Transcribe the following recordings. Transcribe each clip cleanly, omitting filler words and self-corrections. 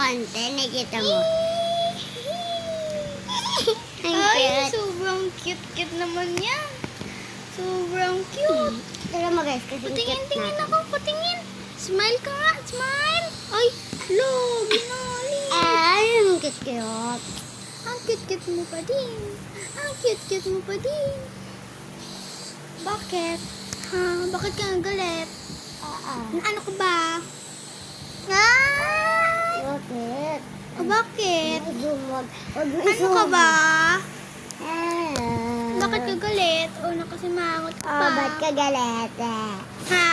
konti, nakita mo. Ang Ay, cute. sobrang cute naman yan. Sobrang cute. Tara mo guys, kasi Patingin, cute tingin natin. ako, patingin. Smile ka nga, smile. Ay, lo, binali. Ay, ang cute. Ang cute mo pa din. Ang cute mo pa din. Bakit? Ha? Bakit ka galit? Ano ka ba? Ay! Bakit? Bakit? Huwag mo Ano ka ba? Ah. Bakit ka galit? O nakasimangot ka Oh, ba? ba't ka galit eh? Ha?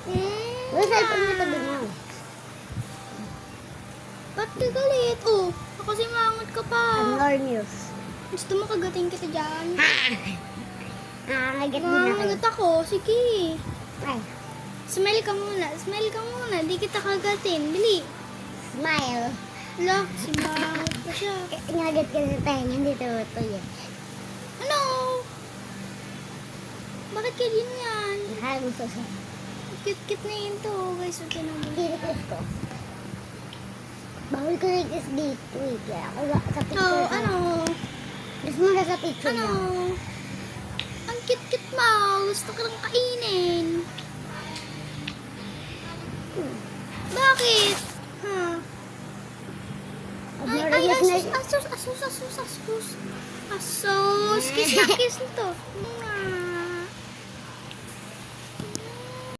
Yung cellphone mo tabi mo. Ba't ka galit? O, nakasimangot ka pa. More news. Gusto mo kagating kita dyan? Nangangagat din ako. Nangangagat ako. Sige. Ay, Smile ka muna. Smile ka muna. Di kita kagatin. Bili. smile. Ala, simangot pa siya. Nangagat ka sa tayo, hindi tutuloy eh. Ano? Bakit ka din yan? Mahal mo sa Cute na yun to. Guys, huwag ka nang bili. kinikis ko. Bawal ko nagkis dito eh. Kaya ako sa picture. Oh, ano? Gusto mo na sa picture Ano? lang. Ang cute mo. Gusto ko lang kainin. Bakit? Ha? Ay, asus. Asus. Kiss na kiss to.